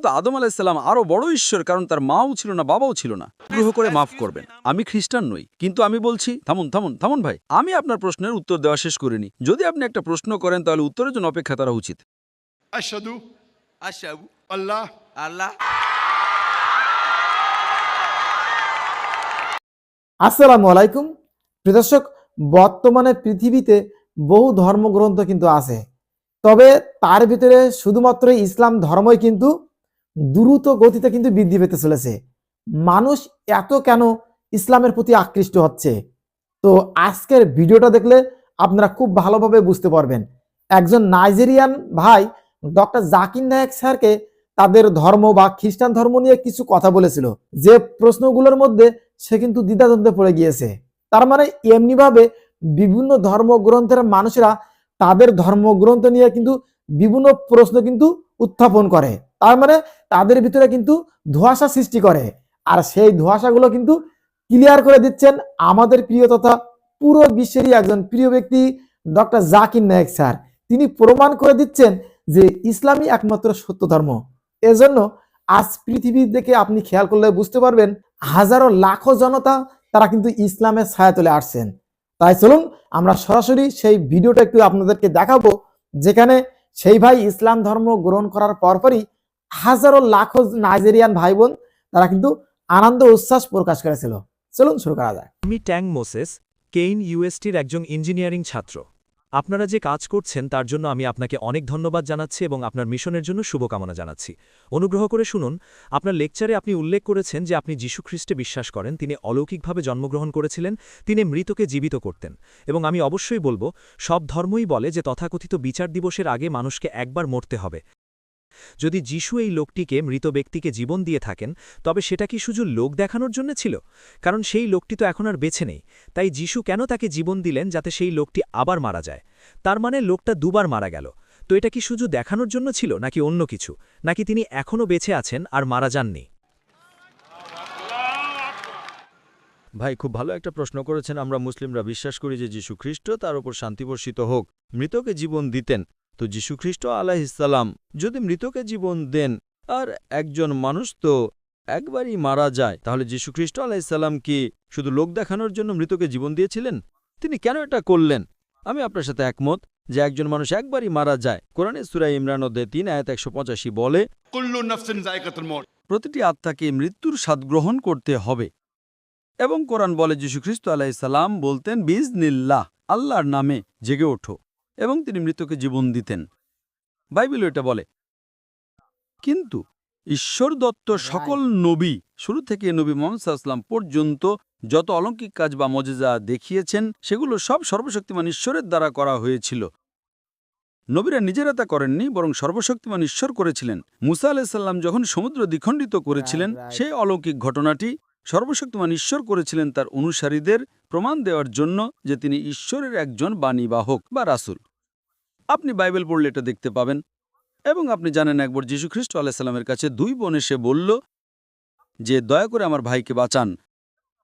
তো আদম আলাইহিসসালাম আরো বড় ঈশ্বর, কারণ তার মাও ছিল না, বাবাও ছিল না। গ্রহ করে মাফ করবেন, আমি খ্রিস্টান নই, কিন্তু আমি বলছি থামুন ভাই, আমি আপনার প্রশ্নের উত্তর দেওয়া শেষ করিনি। যদি আপনি একটা প্রশ্ন করেন তাহলে উত্তরের জন্য অপেক্ষা করা উচিত। আশহাদু আশহাদু আল্লাহ আল্লাহ। আসসালামু আলাইকুম প্রিয় দর্শক, বর্তমানে পৃথিবীতে বহু ধর্মগ্রন্থ কিন্তু আছে, তবে তার ভিতরে শুধুমাত্র ইসলাম ধর্মই কিন্তু দ্রুত গতিতে কিন্তু বৃদ্ধি পেতে চলেছে। মানুষ এত কেন ইসলামের প্রতি আকৃষ্ট হচ্ছে? তো আজকের ভিডিওটা দেখলে আপনারা খুব ভালোভাবে বুঝতে পারবেন। একজন নাইজেরিয়ান ভাই ডক্টর জাকির নায়েক স্যারকে তাদের ধর্ম বা খ্রিস্টান ধর্ম নিয়ে কিছু কথা বলেছিল, যে প্রশ্নগুলোর মধ্যে সে কিন্তু দ্বিধাদ্বন্দ্বে পড়ে গিয়েছে। তার মানে এমনিভাবে বিভিন্ন ধর্মগ্রন্থের মানুষরা তাদের ধর্মগ্রন্থ নিয়ে কিন্তু বিভিন্ন প্রশ্ন কিন্তু উত্থাপন করে, তার মানে তাদের ভিতরে কিন্তু ধোঁয়াশা সৃষ্টি করে। আর সেই ধোঁয়াশাগুলো কিন্তু ক্লিয়ার করে দিচ্ছেন আমাদের প্রিয় তথা পুরো বিশ্বেরই একজন প্রিয় ব্যক্তি ডক্টর জাকির নায়েক স্যার। তিনি প্রমাণ করে দিচ্ছেন যে ইসলামই একমাত্র সত্য ধর্ম। এজন্য আজ পৃথিবী দেখে আপনি খেয়াল করলে বুঝতে পারবেন হাজারো লাখো জনতা তারা কিন্তু ইসলামের ছায়া তলে আসছেন। তাই চলুন আমরা সরাসরি সেই ভিডিওটা একটু আপনাদেরকে দেখাবো, যেখানে সেই ভাই ইসলাম ধর্ম গ্রহণ করার পরপরই হাজারো লাখো নাইজেরিয়ান ভাই বোন তারা কিন্তু আনন্দ উচ্ছ্বাস প্রকাশ করেছিল। চলুন শুরু করা যাক। আমি ট্যাং মোসেস, কেইন ইউএসটির একজন ইঞ্জিনিয়ারিং ছাত্র। আপনারা যে কাজ করছেন তার জন্য আমি আপনাকে অনেক ধন্যবাদ জানাচ্ছি এবং আপনার মিশনের জন্য শুভকামনা জানাচ্ছি। অনুগ্রহ করে শুনুন, আপনার লেকচারে আপনি উল্লেখ করেছেন যে আপনি যীশু খ্রিস্টে বিশ্বাস করেন, তিনি অলৌকিকভাবে জন্মগ্রহণ করেছিলেন, তিনি মৃতকে জীবিত করতেন। এবং আমি অবশ্যই বলবো, সব ধর্মই বলে যে তথাকথিত বিচার দিবসের আগে মানুষকে একবার মরতে হবে। যদি যীশু এই লোকটিকে, মৃত ব্যক্তিকে জীবন দিয়ে থাকেন, তবে সেটা কি শুধু লোক দেখানোর জন্য ছিল? কারণ সেই লোকটি তো এখন আর বেঁচে নেই। তাই যীশু কেন তাকে জীবন দিলেন? যাতে সেই লোকটি আবার মারা যায়। তার মানে লোকটা দুবার মারা গেল। তো এটা কি শুধু দেখানোর জন্য ছিল, নাকি অন্য কিছু? নাকি তিনি এখনও বেঁচে আছেন আর মারা যাননি? ভাই, খুব ভালো একটা প্রশ্ন করেছেন। আমরা মুসলিমরা বিশ্বাস করি যে যীশু খ্রিস্ট, তার উপর শান্তি বর্ষিত হোক, মৃতকে জীবন দিতেন। তো যীশু খ্রিস্ট আলাইহিসসালাম যদি মৃতকে জীবন দেন, আর একজন মানুষ তো একবারই মারা যায়, তাহলে যীশু খ্রিস্ট আলাইহিসসালাম কি শুধু লোক দেখানোর জন্য মৃতকে জীবন দিয়েছিলেন? তিনি কেন এটা করলেন? আমি আপনার সাথে একমত যে একজন মানুষ একবারই মারা যায়। কোরআনে সূরা ইমরান অধ্যায় 3 আয়াত 185 বলে, কুল্লু নাফসিন যায়কাতুল মউত। প্রতিটি আত্মাকে মৃত্যুর স্বাদ গ্রহণ করতে হবে। এবং কোরআন বলে যীশু খ্রিস্ট আলাইহিসসালাম বলতেন বিইজনিল্লাহ, আল্লাহর নামে জেগে ওঠো, এবং তিনি মৃতকে জীবন দিতেন। বাইবেল এটা বলে। কিন্তু ঈশ্বর দত্ত সকল নবী, শুরু থেকে নবী মুহাম্মদ সাল্লাল্লাহু আলাইহি ওয়াসাল্লাম পর্যন্ত যত অলৌকিক কাজ বা মুজিজা দেখিয়েছেন, সেগুলো সব সর্বশক্তিমান ঈশ্বরের দ্বারা করা হয়েছিল। নবীরা নিজেরা তা করেননি, বরং সর্বশক্তিমান ঈশ্বর করেছিলেন। মুসা আলাইহিস সালাম যখন সমুদ্র দ্বিখণ্ডিত করেছিলেন, সেই অলৌকিক ঘটনাটি সর্বশক্তিমান ঈশ্বর করেছিলেন তার অনুসারীদের প্রমাণ দেওয়ার জন্য যে তিনি ঈশ্বরের একজন বাণীবাহক বা রাসূল। আপনি বাইবেল পড়লে এটা দেখতে পাবেন। এবং আপনি জানেন, একবার যীশু খ্রিস্ট আলাইহিস সালামের কাছে দুই বোন এসে বলল যে দয়া করে আমার ভাইকে বাঁচান।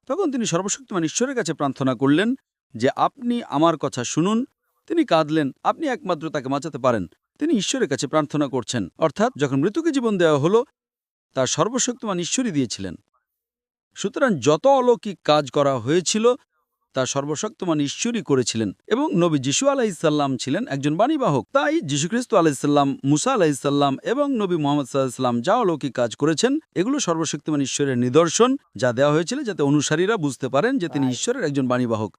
তখন তিনি সর্বশক্তিমান ঈশ্বরের কাছে প্রার্থনা করলেন যে আপনি আমার কথা শুনুন। তিনি কাঁদলেন, আপনি একমাত্র তাকে বাঁচাতে পারেন। তিনি ঈশ্বরের কাছে প্রার্থনা করছেন, অর্থাৎ যখন মৃতকে জীবন দেওয়া হলো, তা সর্বশক্তিমান ঈশ্বরই দিয়েছিলেন। সুতরাং যত অলৌকিক কাজ করা হয়েছিল তা সর্বশক্তিমান ঈশ্বরই করেছিলেন, এবং নবী যীশু আলাইহিসসালাম ছিলেন একজন বাণীবাহক। তাই যীশুখ্রিস্ট আলাইহিসসালাম, মুসা আলাইহিসসালাম এবং নবী মুহাম্মদ সাল্লাল্লাহু আলাইহি ওয়াসাল্লাম যা অলৌকিক কাজ করেছেন, এগুলো সর্বশক্তিমান ঈশ্বরের নিদর্শন, যা দেওয়া হয়েছিল যাতে অনুসারীরা বুঝতে পারেন যে তিনি ঈশ্বরের একজন বাণীবাহক।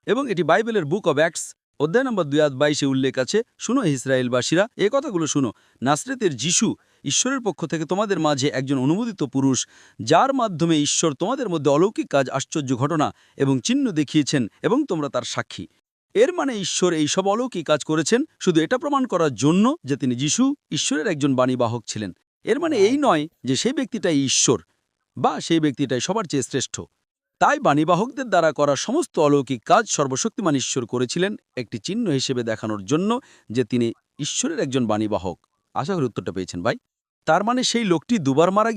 এবং এটি বাইবেলের বুক অব অ্যাক্টস অধ্যায় নম্বর 2:22 উল্লেখ আছে। শুনো ইসরায়েলবাসীরা, এই কথাগুলো শুনো। নাসরেতের যীশু ঈশ্বরের পক্ষ থেকে তোমাদের মাঝে একজন অনুমোদিত পুরুষ, যার মাধ্যমে ঈশ্বর তোমাদের মধ্যে অলৌকিক কাজ, আশ্চর্য ঘটনা এবং চিহ্ন দেখিয়েছেন, এবং তোমরা তার সাক্ষী। এর মানে ঈশ্বর এই সব অলৌকিক কাজ করেছেন শুধু এটা প্রমাণ করার জন্য যে তিনি যীশু ঈশ্বরের একজন বাণীবাহক ছিলেন। এর মানে এই নয় যে সেই ব্যক্তিটাই ঈশ্বর বা সেই ব্যক্তিটাই সবার চেয়ে শ্রেষ্ঠ। তাই বাণীবাহকদের দ্বারা করা সমস্ত অলৌকিক কাজ সর্বশক্তিমান ঈশ্বর করেছিলেন একটি চিহ্ন হিসেবে দেখানোর জন্য যে তিনি ঈশ্বরের একজন বাণীবাহক। আশা করি উত্তরটা পেয়েছেন ভাই। তার মানে সেই লোকটি দুবার মারা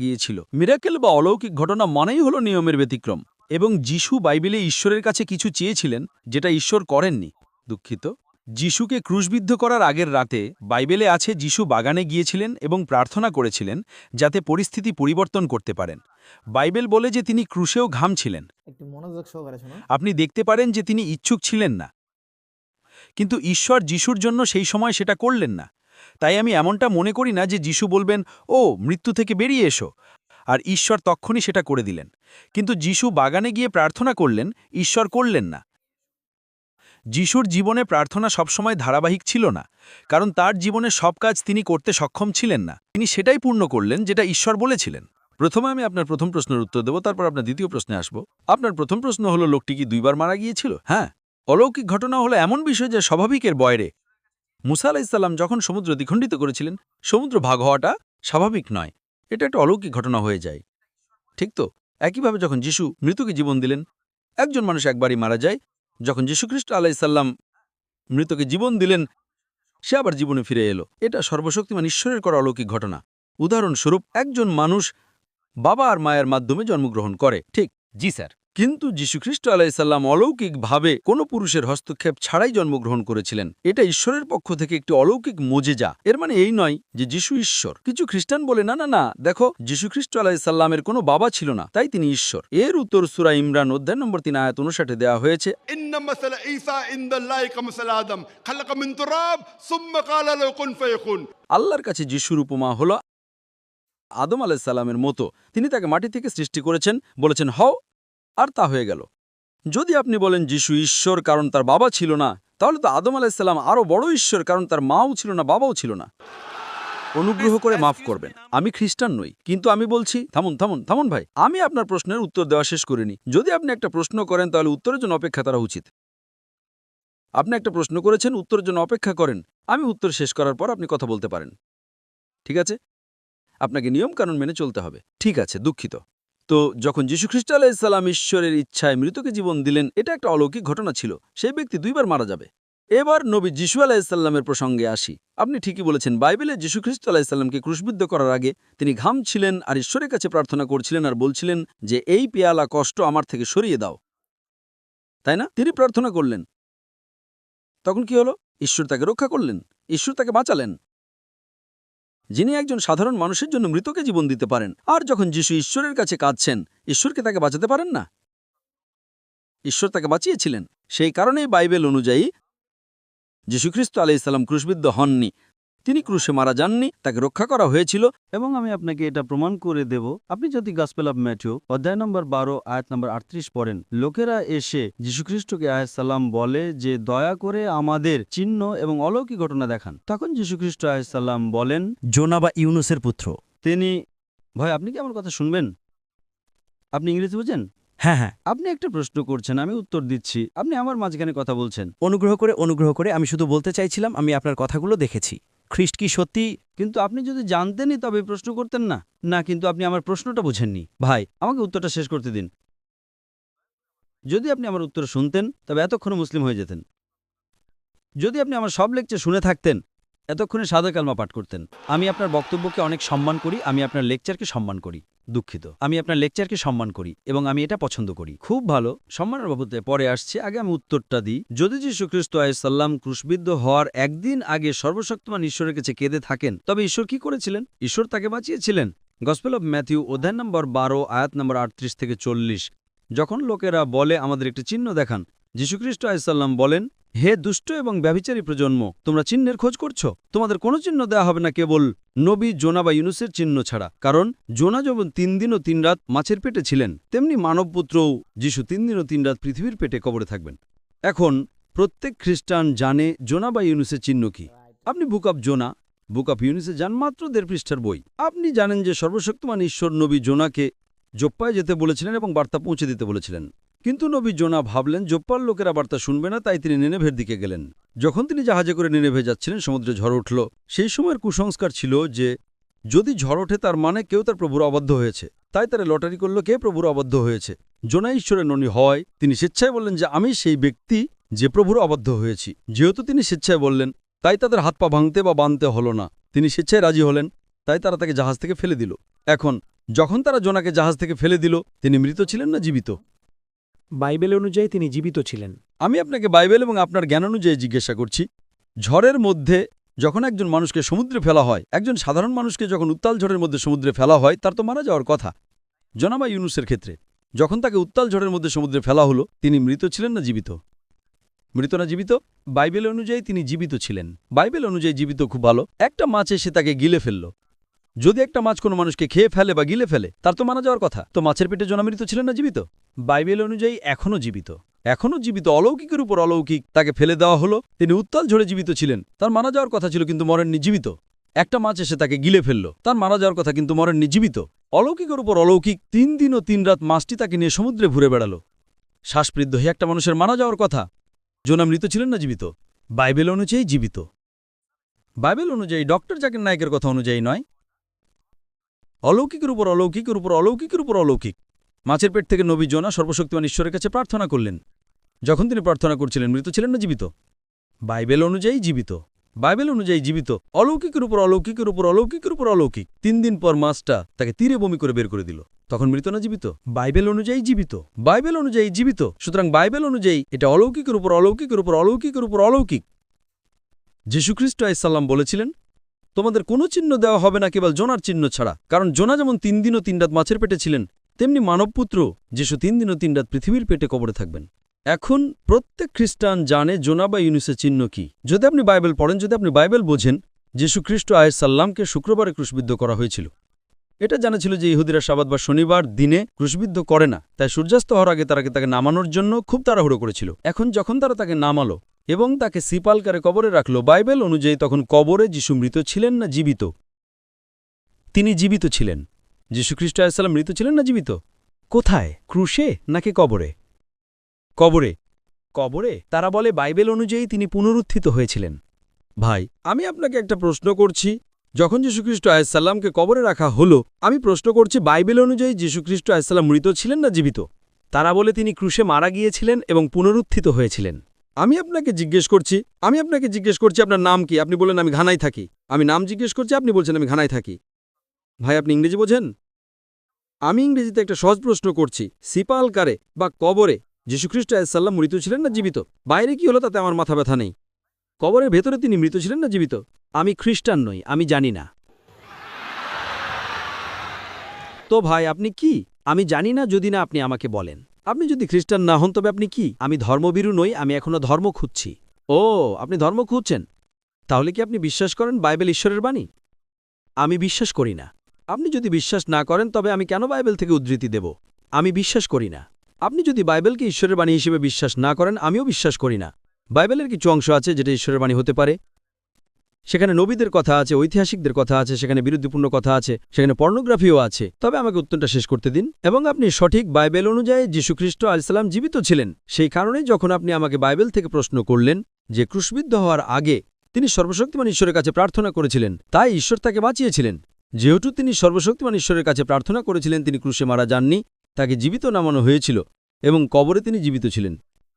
গিয়েছিল। মিরাকেল বা অলৌকিক ঘটনা মানেই হলো নিয়মের ব্যতিক্রম। এবং যীশু বাইবেলে ঈশ্বরের কাছে কিছু চেয়েছিলেন যেটা ঈশ্বর করেননি। দুঃখিত, যিশুকে ক্রুশবিদ্ধ করার আগের রাতে বাইবেলে আছে যিশু বাগানে গিয়েছিলেন এবং প্রার্থনা করেছিলেন যাতে পরিস্থিতি পরিবর্তন করতে পারেন। বাইবেল বলে যে তিনি ক্রুশেও ঘামছিলেন। একটু মনোযোগ সহকারে শুনুন। আপনি দেখতে পারেন যে তিনি ইচ্ছুক ছিলেন না, কিন্তু ঈশ্বর যিশুর জন্য সেই সময় সেটা করলেন না। তাই আমি এমনটা মনে করি না যে যিশু বলবেন, ও মৃত্যু থেকে বেরিয়ে এসো, আর ঈশ্বর তক্ষুনি সেটা করে দিলেন। কিন্তু যিশু বাগানে গিয়ে প্রার্থনা করলেন, ঈশ্বর করলেন না। যিশুর জীবনে প্রার্থনা সবসময় ধারাবাহিক ছিল না, কারণ তার জীবনে সব কাজ তিনি করতে সক্ষম ছিলেন না। তিনি সেটাই পূর্ণ করলেন যেটা ঈশ্বর বলেছিলেন। প্রথমে আমি আপনার প্রথম প্রশ্নের উত্তর দেব, তারপর আপনার দ্বিতীয় প্রশ্নে আসব। আপনার প্রথম প্রশ্ন হলো, লোকটি কি 2 বার মারা গিয়েছিল? হ্যাঁ। অলৌকিক ঘটনা হলো এমন বিষয় যা স্বাভাবিকের বাইরে। মুসা আলাইহিসসালাম যখন সমুদ্র দ্বিখণ্ডিত করেছিলেন, সমুদ্র ভাগ হওয়াটা স্বাভাবিক নয়, এটা একটা অলৌকিক ঘটনা হয়ে যায়। ঠিক তো? একইভাবে যখন যিশু মৃতকে জীবন দিলেন, একজন মানুষ একবারই মারা যায়। যখন যীশুখ্রিস্ট আলাইহিসসালাম মৃতকে জীবন দিলেন, সে আবার জীবনে ফিরে এলো। এটা সর্বশক্তিমান ঈশ্বরের করা অলৌকিক ঘটনা। উদাহরণস্বরূপ, একজন মানুষ বাবা আর মায়ের মাধ্যমে জন্মগ্রহণ করে, ঠিক? জি স্যার। কিন্তু যীশুখ্রিস্ট আলাইহিসসালাম অলৌকিকভাবে কোনো পুরুষের হস্তক্ষেপ ছাড়াই জন্মগ্রহণ করেছিলেন। এটা ঈশ্বরের পক্ষ থেকে একটি অলৌকিক মোজেজা। এর মানে এই নয় যে যিশু ঈশ্বর। কিছু খ্রিস্টান বলে, না না না, দেখো, যীশুখ্রিস্ট আলাইহিসসালামের কোনো বাবা ছিল না, তাই তিনি ঈশ্বর। এর উত্তর সূরা ইমরান অধ্যায় নম্বর 3 আয়াত 59 দেওয়া হয়েছে। إن مثل عيسى عند الله كمثل آدم خلق من تراب ثم قال له كن فيكون। আল্লাহর কাছে যিশুর উপমা হলো আদম আলাইহিসসালামের মতো। তিনি তাকে মাটি থেকে সৃষ্টি করেছেন, বলেছেন হও, আর তা হয়ে গেল। যদি আপনি বলেন যিশু ঈশ্বর কারণ তার বাবা ছিল না, তাহলে তো আদম আলাইহিসসালাম আরও বড় ঈশ্বর, কারণ তার মাও ছিল না, বাবাও ছিল না। অনুগ্রহ করে মাফ করবেন, আমি খ্রিস্টান নই, কিন্তু আমি বলছি, থামুন থামুন থামুন ভাই, আমি আপনার প্রশ্নের উত্তর দেওয়া শেষ করিনি। যদি আপনি একটা প্রশ্ন করেন তাহলে উত্তরের জন্য অপেক্ষা করা উচিত। আপনি একটা প্রশ্ন করেছেন, উত্তরের জন্য অপেক্ষা করেন। আমি উত্তর শেষ করার পর আপনি কথা বলতে পারেন, ঠিক আছে? আপনাকে নিয়মকানুন মেনে চলতে হবে। ঠিক আছে, দুঃখিত। তো যখন যীশুখ্রিস্ট আলাইহিসসালাম ঈশ্বরের ইচ্ছায় মৃতকে জীবন দিলেন, এটা একটা অলৌকিক ঘটনা ছিল। সেই ব্যক্তি 2 বার মারা যাবে। এবার নবী যিশু আলাইহিসসালামের প্রসঙ্গে আসি। আপনি ঠিকই বলেছেন, বাইবেলে যীশুখ্রিস্ট আলাইহিসসালামকে ক্রুশবিদ্ধ করার আগে তিনি ঘামছিলেন আর ঈশ্বরের কাছে প্রার্থনা করছিলেন আর বলছিলেন যে এই পেয়ালা কষ্ট আমার থেকে সরিয়ে দাও, তাই না? তিনি প্রার্থনা করলেন। তখন কি হলো? ঈশ্বর তাকে রক্ষা করলেন, ঈশ্বর তাকে বাঁচালেন। যিনি একজন সাধারণ মানুষের জন্য মৃতকে জীবন দিতে পারেন। আর যখন যিশু ঈশ্বরের কাছে কাঁদছেন, ঈশ্বরকে তাকে বাঁচাতে পারেন না? ঈশ্বর তাকে বাঁচিয়েছিলেন। সেই কারণেই বাইবেল অনুযায়ী যীশুখ্রিস্ট আলাইহিসসালাম ক্রুশবিদ্ধ হননি, তিনি ক্রুশে মারা যাননি, তাকে রক্ষা করা হয়েছিল। এবং আমি আপনাকে এটা প্রমাণ করে দেব। আপনি যদি গসপেল অব ম্যাথিউ অধ্যায় নম্বর 12 আয়াত নম্বর 38 পড়েন, লোকেরা এসে যীশুখ্রিস্টকে আলাইহিসসালাম বলে যে দয়া করে আমাদের চিহ্ন এবং অলৌকিক ঘটনা দেখান। তখন যীশুখ্রিস্ট আলাইহিসসালাম বলেন, জোনা বা ইউনুসের পুত্র। তিনি, ভাই আপনি কি আমার কথা শুনবেন? আপনি ইংরেজি বোঝেন? হ্যাঁ হ্যাঁ। আপনি একটা প্রশ্ন করছেন, আমি উত্তর দিচ্ছি, আপনি আমার মাঝখানে কথা বলছেন। অনুগ্রহ করে আমি শুধু বলতে চাইছিলাম আমি আপনার কথাগুলো দেখেছি। খ্রিস্ট কি সত্যি? কিন্তু আপনি যদি জানতেনই তবে প্রশ্ন করতেন না। না, কিন্তু আপনি আমার প্রশ্নটা বুঝেননি। ভাই, আমাকে উত্তরটা শেষ করতে দিন। যদি আপনি আমার উত্তর শুনতেন তবে এতক্ষণে মুসলিম হয়ে যেতেন। যদি আপনি আমার সব লেকচার শুনে থাকতেন এতক্ষণে সাদা কালমা পাঠ করতেন। আমি আপনার বক্তব্যকে অনেক সম্মান করি, আমি আপনার লেকচারকে সম্মান করি। দুঃখিত, আমি আপনার লেকচারকে সম্মান করি এবং আমি এটা পছন্দ করি। খুব ভালো, সম্মানের বাবদে পরে আসছে, আগে আমি উত্তরটা দিই। যদি যীশুখ্রিস্ট আলাইহিসসালাম ক্রুশবিদ্ধ হওয়ার একদিন আগে সর্বশক্তিমান ঈশ্বরের কাছে কেঁদে থাকেন, তবে ঈশ্বর কি করেছিলেন? ঈশ্বর তাকে বাঁচিয়েছিলেন। গসপেল অব ম্যাথিউ অধ্যায় নম্বর 12 আয়াত নম্বর 38 থেকে 40। যখন লোকেরা বলে আমাদের একটি চিহ্ন দেখান, যীশুখ্রিস্ট আলাইহিসসালাম বলেন, হে দুষ্ট এবং ব্যভিচারী প্রজন্ম, তোমরা চিহ্নের খোঁজ করছো? তোমাদের কোনো চিহ্ন দেয়া হবে না কেবল নবী জোনা বা ইউনুসের চিহ্ন ছাড়া। কারণ জোনা যেমন 3 দিন ও 3 রাত মাছের পেটে ছিলেন, তেমনি মানবপুত্রও যিশু 3 দিন ও 3 রাত পৃথিবীর পেটে কবরে থাকবেন। এখন প্রত্যেক খ্রিস্টান জানে জোনা বা ইউনুসের চিহ্ন কি। আপনি book of zona, book of ইউনুসে যান, মাত্র 1.5 পৃষ্ঠার বই। আপনি জানেন যে সর্বশক্তিমান ঈশ্বর নবী জোনাকে জোপ্পায় যেতে বলেছিলেন এবং বার্তা পৌঁছে দিতে বলেছিলেন। কিন্তু নবী জোনা ভাবলেন জোপ্পার লোকেরা বার্তা শুনবে না, তাই তিনি নিনেভের দিকে গেলেন। যখন তিনি জাহাজে করে নিনেভে যাচ্ছিলেন, সমুদ্রে ঝড় উঠল। সেই সময়ের কুসংস্কার ছিল যে যদি ঝড় ওঠে তার মানে কেউ তার প্রভুর অবাধ্য হয়েছে। তাই তারা লটারি করল কে প্রভুর অবাধ্য হয়েছে। জোনা ঈশ্বরের ননী হয়, তিনি স্বেচ্ছায় বললেন যে আমি সেই ব্যক্তি যে প্রভুর অবাধ্য হয়েছি। যেহেতু তিনি স্বেচ্ছায় বললেন, তাই তাদের হাত পা ভাঙতে বা বাঁধতে হল না। তিনি স্বেচ্ছায় রাজি হলেন, তাই তারা তাকে জাহাজ থেকে ফেলে দিল। এখন যখন তারা জোনাকে জাহাজ থেকে ফেলে দিল, তিনি মৃত ছিলেন না জীবিত? বাইবেল অনুযায়ী তিনি জীবিত ছিলেন। আমি আপনাকে বাইবেল এবং আপনার জ্ঞান অনুযায়ী জিজ্ঞাসা করছি, ঝড়ের মধ্যে যখন একজন মানুষকে সমুদ্রে ফেলা হয়, একজন সাধারণ মানুষকে যখন উত্তাল ঝড়ের মধ্যে সমুদ্রে ফেলা হয়, তার তো মারা যাওয়ার কথা। জনাবা ইউনুসের ক্ষেত্রে যখন তাকে উত্তাল ঝড়ের মধ্যে সমুদ্রে ফেলা হলো, তিনি মৃত ছিলেন না জীবিত? মৃত না জীবিত? বাইবেল অনুযায়ী তিনি জীবিত ছিলেন। বাইবেল অনুযায়ী জীবিত খুব ভালো। একটা মাছ এসে তাকে গিলে ফেলল। যদি একটা মাছ কোনো মানুষকে খেয়ে ফেলে বা গিলে ফেলে, তার তো মারা যাওয়ার কথা। তো মাছের পেটে জনা মৃত ছিলেন না জীবিত? বাইবেল অনুযায়ী এখনও জীবিত। এখনও জীবিত, অলৌকিকের উপর অলৌকিক। তাকে ফেলে দেওয়া হলো, তিনি উত্তাল ঝড়ে জীবিত ছিলেন, তার মারা যাওয়ার কথা ছিল কিন্তু মরেননি, জীবিত। একটা মাছ এসে তাকে গিলে ফেলল, তার মারা যাওয়ার কথা কিন্তু মরেননি, জীবিত। অলৌকিকের উপর অলৌকিক। 3 দিন ও 3 রাত মাছটি তাকে নিয়ে সমুদ্রে ঘুরে বেড়ালো। শ্বাসবৃদ্ধ হয়ে একটা মানুষের মারা যাওয়ার কথা। জোনা মৃত ছিলেন না জীবিত? বাইবেল অনুযায়ী জীবিত। বাইবেল অনুযায়ী ডক্টর জাকির নায়েকের কথা অনুযায়ী নয়। অলৌকিকের উপর অলৌকিকের উপর অলৌকিকের উপর অলৌকিক। মাছের পেট থেকে নবী জোনা সর্বশক্তিমান ঈশ্বরের কাছে প্রার্থনা করলেন। যখন তিনি প্রার্থনা করছিলেন, মৃত ছিলেন না জীবিত? বাইবেল অনুযায়ী জীবিত। বাইবেল অনুযায়ী জীবিত। অলৌকিকের উপর অলৌকিকের উপর অলৌকিকের উপর অলৌকিক। 3 দিন পর মাছটা তাকে তীরে বমি করে বের করে দিল। তখন মৃত না জীবিত? বাইবেল অনুযায়ী জীবিত। বাইবেল অনুযায়ী জীবিত। সুতরাং বাইবেল অনুযায়ী এটা অলৌকিকের উপর অলৌকিকের উপর অলৌকিকের উপর অলৌকিক। যীশুখ্রিস্ট আলাইহিসসালাম বলেছিলেন, তোমাদের কোনো চিহ্ন দেওয়া হবে না কেবল জোনার চিহ্ন ছাড়া। কারণ জোনা যেমন 3 দিন ও 3 রাত মাছের পেটে ছিলেন, তেমনি মানবপুত্র যিশু 3 দিন ও 3 রাত পৃথিবীর পেটে কবরে থাকবেন। এখন প্রত্যেক খ্রিস্টান জানে জোনা বা ইউনুসের চিহ্ন কি। যদি আপনি বাইবেল পড়েন, যদি আপনি বাইবেল বোঝেন, যীশুখ্রিস্ট আলাইহিসসালামকে শুক্রবারে ক্রুশবিদ্ধ করা হয়েছিল। এটা জানা ছিল যে ইহুদিরা সাবাত বা শনিবার দিনে ক্রুশবিদ্ধ করে না, তাই সূর্যাস্ত হওয়ার আগে তাকে নামানোর জন্য খুব তাড়াহুড়ো করেছিল। এখন যখন তারা তাকে নামালো এবং তাকে সিপালকারে কবরে রাখল, বাইবেল অনুযায়ী তখন কবরে যিশু মৃত ছিলেন না জীবিত? তিনি জীবিত ছিলেন। যীশুখ্রিস্ট আলাইহিসসালাম মৃত ছিলেন না জীবিত? কোথায়? ক্রুশে নাকি কবরে? কবরে। কবরে? তারা বলে বাইবেল অনুযায়ী তিনি পুনরুত্থিত হয়েছিলেন। ভাই, আমি আপনাকে একটা প্রশ্ন করছি। যখন যীশুখ্রিস্ট আলাইহিসসালামকে কবরে রাখা হলো, আমি প্রশ্ন করছি বাইবেল অনুযায়ী যীশুখ্রিস্ট আলাইহিসসালাম মৃত ছিলেন না জীবিত? তারা বলে তিনি ক্রুশে মারা গিয়েছিলেন এবং পুনরুত্থিত হয়েছিলেন। আমি আপনাকে জিজ্ঞেস করছি আপনার নাম কি? আপনি বলেন আমি ঘানায় থাকি। আমি নাম জিজ্ঞেস করছি, আপনি বলছেন আমি ঘানায় থাকি। ভাই, আপনি ইংরেজি বোঝেন? আমি ইংরেজিতে একটা সহজ প্রশ্ন করছি, সিপালকারে বা কবরে যীশুখ্রিস্ট আলাইহিসসালাম মৃত ছিলেন না জীবিত? বাইরে কি হলো তাতে আমার মাথা ব্যথা নেই। কবরের ভেতরে তিনি মৃত ছিলেন না জীবিত? আমি খ্রিস্টান নই, আমি জানি না। তো ভাই, আপনি কি? আমি জানি না যদি না আপনি আমাকে বলেন। আপনি যদি খ্রিস্টান না হন তবে আপনি কি? আমি ধর্মভীরু নই, আমি এখনো ধর্ম খুঁজছি। ও, আপনি ধর্ম খুঁজছেন? তাহলে কি আপনি বিশ্বাস করেন বাইবেল ঈশ্বরের বাণী? আমি বিশ্বাস করি না। আপনি যদি বিশ্বাস না করেন তবে আমি কেন বাইবেল থেকে উদ্ধৃতি দেব? আমি বিশ্বাস করি না। আপনি যদি বাইবেলকে ঈশ্বরের বাণী হিসেবে বিশ্বাস না করেন, আমিও বিশ্বাস করি না। বাইবেলের কিছু অংশ আছে যেটা ঈশ্বরের বাণী হতে পারে। সেখানে নবীদের কথা আছে, ঐতিহাসিকদের কথা আছে, সেখানে বিরুদ্ধপূর্ণ কথা আছে, সেখানে পর্নোগ্রাফিও আছে। তবে আমাকে উত্তরটা শেষ করতে দিন। এবং আপনি সঠিক বাইবেল অনুযায়ী যীশুখ্রিস্ট আলাইহিসসালাম জীবিত ছিলেন। সেই কারণেই যখন আপনি আমাকে বাইবেল থেকে প্রশ্ন করলেন যে ক্রুশবিদ্ধ হওয়ার আগে তিনি সর্বশক্তিমান ঈশ্বরের কাছে প্রার্থনা করেছিলেন, তাই ঈশ্বর তাকে বাঁচিয়েছিলেন। যেহেতু তিনি সর্বশক্তিমান ঈশ্বরের কাছে প্রার্থনা করেছিলেন, তিনি ক্রুশে মারা যাননি, তাকে জীবিত নামানো হয়েছিল এবং কবরে তিনি জীবিত ছিলেন।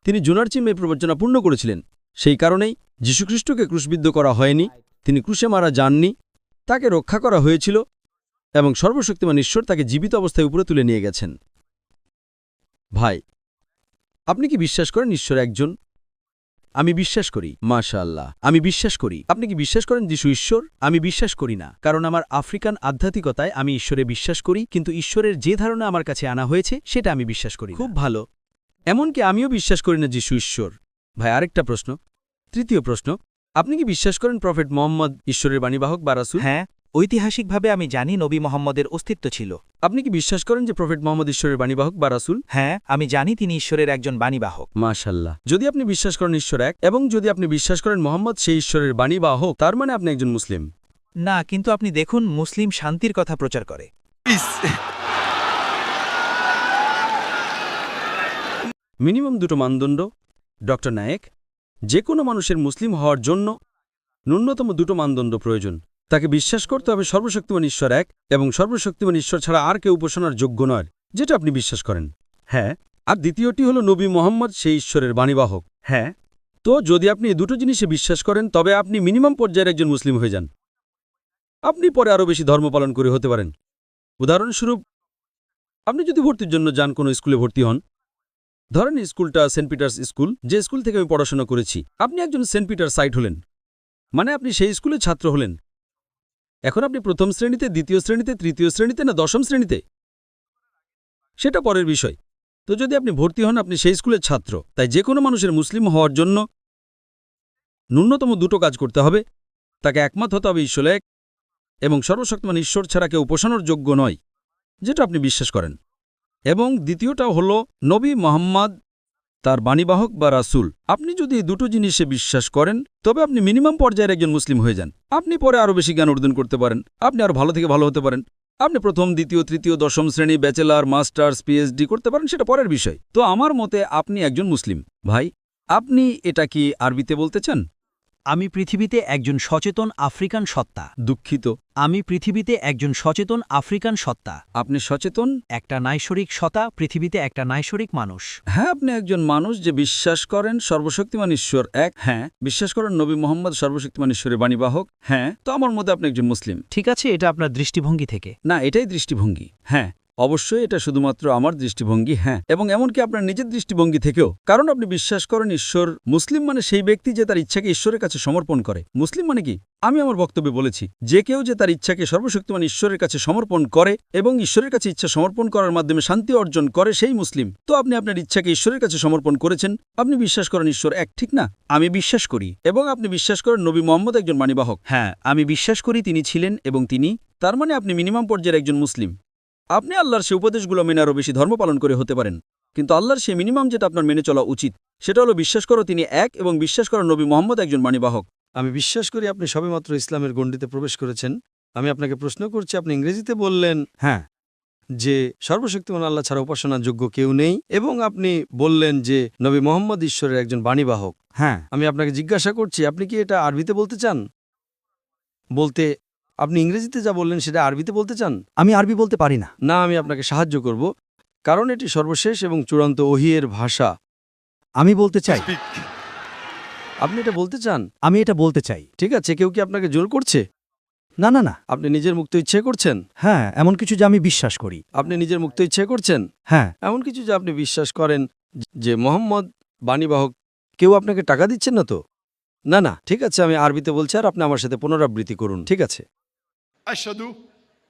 তিনি জোনার চিহ্নের প্রবচনা পূর্ণ করেছিলেন। সেই কারণেই যীশুখ্রিস্টকে ক্রুশবিদ্ধ করা হয়নি, তিনি ক্রুশে মারা যাননি, তাকে রক্ষা করা হয়েছিল এবং সর্বশক্তিমান ঈশ্বর তাকে জীবিত অবস্থায় উপরে তুলে নিয়ে গেছেন। ভাই, আপনি কি বিশ্বাস করেন ঈশ্বর একজন? আমি বিশ্বাস করি। মাশাআল্লাহ, আমি বিশ্বাস করি। আপনি কি বিশ্বাস করেন যিশু ঈশ্বর? আমি বিশ্বাস করি না, কারণ আমার আফ্রিকান আধ্যাত্মিকতায় আমি ঈশ্বরে বিশ্বাস করি, কিন্তু ঈশ্বরের যে ধারণা আমার কাছে আনা হয়েছে সেটা আমি বিশ্বাস করি। খুব ভালো। এমনকি আমিও বিশ্বাস করি না যিশু ঈশ্বর। ভাই, আরেকটা প্রশ্ন, তৃতীয় প্রশ্ন, আপনি কি বিশ্বাস করেন প্রফেট মোহাম্মদ ঈশ্বরের বাণীবাহক বা রাসূল? হ্যাঁ, ঐতিহাসিকভাবে আমি জানি নবী মোহাম্মদের অস্তিত্ব ছিল। আপনি কি বিশ্বাস করেন যে প্রফেট মোহাম্মদ ঈশ্বরের বাণীবাহক বা রাসূল? হ্যাঁ, আমি জানি তিনি ঈশ্বরের একজন বাণীবাহক। মাশাআল্লাহ। যদি আপনি বিশ্বাস করেন ঈশ্বর এক এবং যদি আপনি বিশ্বাস করেন মোহাম্মদ সেই ঈশ্বরের বাণীবাহক, তার মানে আপনি একজন মুসলিম। না, কিন্তু আপনি দেখুন, মুসলিম শান্তির কথা প্রচার করে। মিনিমাম 2টো মানদণ্ড, ডক্টর নায়েক। যে কোনো মানুষের মুসলিম হওয়ার জন্য ন্যূনতম 2টো মানদণ্ড প্রয়োজন। তাকে বিশ্বাস করতে হবে সর্বশক্তিমান ঈশ্বর এক এবং সর্বশক্তিমান ঈশ্বর ছাড়া আর কেউ উপাসনার যোগ্য নয়, যেটা আপনি বিশ্বাস করেন। হ্যাঁ। আর দ্বিতীয়টি হল নবী মোহাম্মদ সেই ঈশ্বরের বাণীবাহক। হ্যাঁ। তো যদি আপনি এই 2টো জিনিসে বিশ্বাস করেন তবে আপনি মিনিমাম পর্যায়ের একজন মুসলিম হয়ে যান। আপনি পরে আরও বেশি ধর্ম পালন করে হতে পারেন। উদাহরণস্বরূপ, আপনি যদি ভর্তির জন্য যান, কোনো স্কুলে ভর্তি হন, ধরেন স্কুলটা সেন্ট পিটার্স স্কুল, যে স্কুল থেকে আমি পড়াশোনা করেছি। আপনি একজন সেন্ট পিটার সাইট হলেন, মানে আপনি সেই স্কুলের ছাত্র হলেন। এখন আপনি প্রথম শ্রেণীতে, দ্বিতীয় শ্রেণীতে, তৃতীয় শ্রেণীতে না দশম শ্রেণীতে, সেটা পরের বিষয়। তো যদি আপনি ভর্তি হন, আপনি সেই স্কুলের ছাত্র। তাই যে কোনো মানুষের মুসলিম হওয়ার জন্য ন্যূনতম দুটো কাজ করতে হবে। তাকে একমত হতে হবে ঈশ্বর এক এবং সর্বশক্তিমান ঈশ্বর ছাড়া কেউ উপাসনার যোগ্য নয়, যেটা আপনি বিশ্বাস করেন। এবং দ্বিতীয়টা হল নবী মুহাম্মদ তার বাণীবাহক বা রাসূল। আপনি যদি এই দুটো জিনিসে বিশ্বাস করেন, তবে আপনি মিনিমাম পর্যায়ের একজন মুসলিম হয়ে যান। আপনি পরে আরও বেশি জ্ঞান অর্জন করতে পারেন, আপনি আরও ভালো থেকে ভালো হতে পারেন। আপনি প্রথম, দ্বিতীয়, তৃতীয়, দশম শ্রেণী, ব্যাচেলার, মাস্টার্স, পিএইচডি করতে পারেন, সেটা পরের বিষয়। তো আমার মতে আপনি একজন মুসলিম। ভাই, আপনি এটা কি আরবিতে বলতে চান? আমি পৃথিবীতে একজন সচেতন আফ্রিকান সত্তা। দুঃখিত, আমি পৃথিবীতে একজন সচেতন আফ্রিকান সত্তা। আপনি সচেতন? একটা নাইসরিক সত্তা, পৃথিবীতে একটা নাইসরিক মানুষ। হ্যাঁ, আপনি একজন মানুষ যে বিশ্বাস করেন সর্বশক্তিমান ঈশ্বর এক। হ্যাঁ, বিশ্বাস করেন নবী মুহাম্মদ সর্বশক্তিমান ঈশ্বরের বাণীবাহক। হ্যাঁ, তো আমার মতে আপনি একজন মুসলিম। ঠিক আছে, এটা আপনার দৃষ্টিভঙ্গি থেকে। না, এটাই দৃষ্টিভঙ্গি। হ্যাঁ, অবশ্যই এটা শুধুমাত্র আমার দৃষ্টিভঙ্গি। হ্যাঁ, এবং এমনকি আপনার নিজের দৃষ্টিভঙ্গি থেকেও, কারণ আপনি বিশ্বাস করেন ঈশ্বর। মুসলিম মানে সেই ব্যক্তি যে তার ইচ্ছাকে ঈশ্বরের কাছে সমর্পণ করে। মুসলিম মানে কি? আমি আমার বক্তব্যে বলেছি, যে কেউ যে তার ইচ্ছাকে সর্বশক্তিমান ঈশ্বরের কাছে সমর্পণ করে এবং ঈশ্বরের কাছে ইচ্ছা সমর্পণ করার মাধ্যমে শান্তি অর্জন করে, সেই মুসলিম। তো আপনি আপনার ইচ্ছাকে ঈশ্বরের কাছে সমর্পণ করেছেন। আপনি বিশ্বাস করেন ঈশ্বর এক, ঠিক না? আমি বিশ্বাস করি। এবং আপনি বিশ্বাস করেন নবী মুহাম্মদ একজন বাণীবাহক। হ্যাঁ, আমি বিশ্বাস করি তিনি ছিলেন এবং তিনি। তার মানে আপনি মিনিমাম পর্যায়ের একজন মুসলিম। আপনি আল্লাহর সে উপদেশগুলো মেনে আরও বেশি ধর্ম পালন করে হতে পারেন, কিন্তু আল্লাহর সে মিনিমাম যেটা আপনার মেনে চলা উচিত, সেটা হলো বিশ্বাস করো তিনি এক এবং বিশ্বাস করো নবী মুহাম্মদ একজন বাণীবাহক। আমি বিশ্বাস করি আপনি সবেমাত্র ইসলামের গণ্ডিতে প্রবেশ করেছেন। আমি আপনাকে প্রশ্ন করছি, আপনি ইংরেজিতে বললেন হ্যাঁ যে সর্বশক্তিমান আল্লাহ ছাড়া উপাসনার যোগ্য কেউ নেই, এবং আপনি বললেন যে নবী মুহাম্মদ ঈশ্বরের একজন বাণীবাহক। হ্যাঁ, আমি আপনাকে জিজ্ঞাসা করছি, আপনি কি এটা আরবিতে বলতে চান? বলতে আপনি ইংরেজিতে যা বললেন সেটা আরবিতে বলতে চান? আমি আরবি বলতে পারি না। না, আমি আপনাকে সাহায্য করব, কারণ এটি সর্বশেষ এবং চূড়ান্ত ওহিয়ের ভাষা। আমি বলতে চাই। Speak. আপনি এটা বলতে চান? আমি এটা বলতে চাই। ঠিক আছে, কেউ কি আপনাকে জোর করছে? না না না। আপনি নিজের মুক্ত ইচ্ছে করছেন? হ্যাঁ, এমন কিছু যা আমি বিশ্বাস করি। আপনি নিজের মুক্ত ইচ্ছে করছেন? হ্যাঁ। এমন কিছু যে আপনি বিশ্বাস করেন যে মোহাম্মদ বাণীবাহক। কেউ আপনাকে টাকা দিচ্ছেন না তো? না না, ঠিক আছে, আমি আরবিতে বলছি আর আপনি আমার সাথে পুনরাবৃত্তি করুন। ঠিক আছে। আশহাদু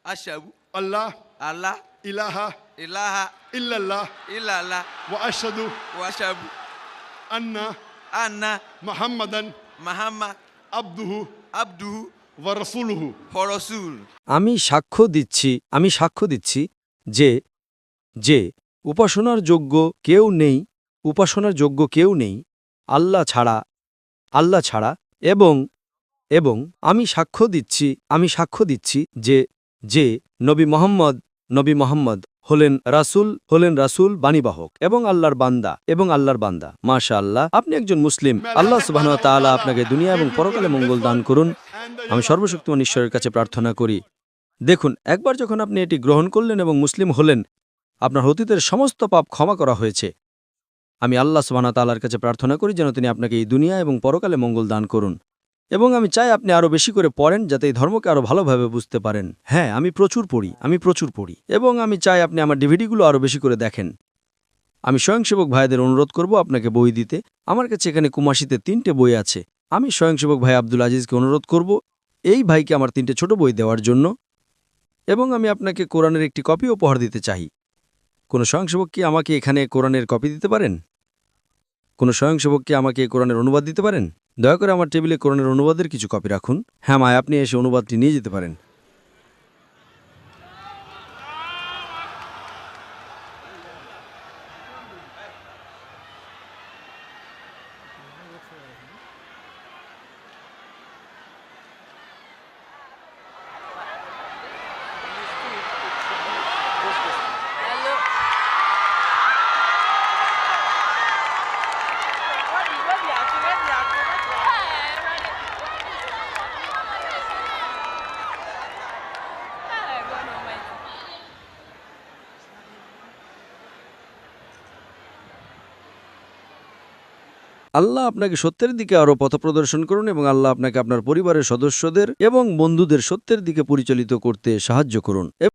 আশহাদু আল্লাহ আল্লাহ ইলাহা ইলাহা ইল্লাল্লাহ ইল্লাল্লাহ ওয়া আশহাদু ওয়া আশহাদু আন্না আন্না মুহাম্মাদান মুহাম্মাদ আবদুহু আবদুহু ওয়া রাসূলুহু। ওয়া রাসূল। আমি সাক্ষ্য দিচ্ছি যে যে উপাসনার যোগ্য কেউ নেই আল্লাহ ছাড়া এবং আমি সাক্ষ্য দিচ্ছি যে নবী মুহাম্মদ হলেন রাসূল বাণীবাহক এবং আল্লাহর বান্দা। মাশাআল্লাহ, আপনি একজন মুসলিম। আল্লাহ সুবহানাহু ওয়া তাআলা আপনাকে দুনিয়া এবং পরকালে মঙ্গল দান করুন। আমি সর্বশক্তিমান ঈশ্বরের কাছে প্রার্থনা করি। দেখুন, একবার যখন আপনি এটি গ্রহণ করলেন এবং মুসলিম হলেন, আপনার অতীতের সমস্ত পাপ ক্ষমা করা হয়েছে। আমি আল্লাহ সুবহানাহু ওয়া তাআলার কাছে প্রার্থনা করি যেন তিনি আপনাকে এই দুনিয়া এবং পরকালে মঙ্গল দান করুন। এবং আমি চাই আপনি আরও বেশি করে পড়েন, যাতে এই ধর্মকে আরও ভালোভাবে বুঝতে পারেন। হ্যাঁ, আমি প্রচুর পড়ি এবং আমি চাই আপনি আমার ডিভিডিগুলো আরও বেশি করে দেখেন। আমি স্বয়ংসেবক ভাইদের অনুরোধ করব আপনাকে বই দিতে। আমার কাছে এখানে কুমাসিতে 3টে বই আছে। আমি স্বয়ংসেবক ভাই আব্দুল আজিজকে অনুরোধ করব এই ভাইকে আমার 3টে ছোট বই দেওয়ার জন্য, এবং আমি আপনাকে কোরআনের একটি কপি উপহার দিতে চাই। কোনো স্বয়ংসেবক কি আমাকে এখানে কোরআনের কপি দিতে পারেন? কোনো স্বয়ংসেবক কি আমাকে কোরআনের অনুবাদ দিতে পারেন? দয়া করে আমার টেবিলে কোরআনের অনুবাদের কিছু কপি রাখুন। হ্যাঁ মায়, আপনি এসে অনুবাদটি নিয়ে যেতে পারেন। আল্লাহ আপনাকে সত্যের দিকে আরও পথপ্রদর্শন করুন এবং আল্লাহ আপনাকে আপনার পরিবারের সদস্যদের এবং বন্ধুদের সত্যের দিকে পরিচালিত করতে সাহায্য করুন।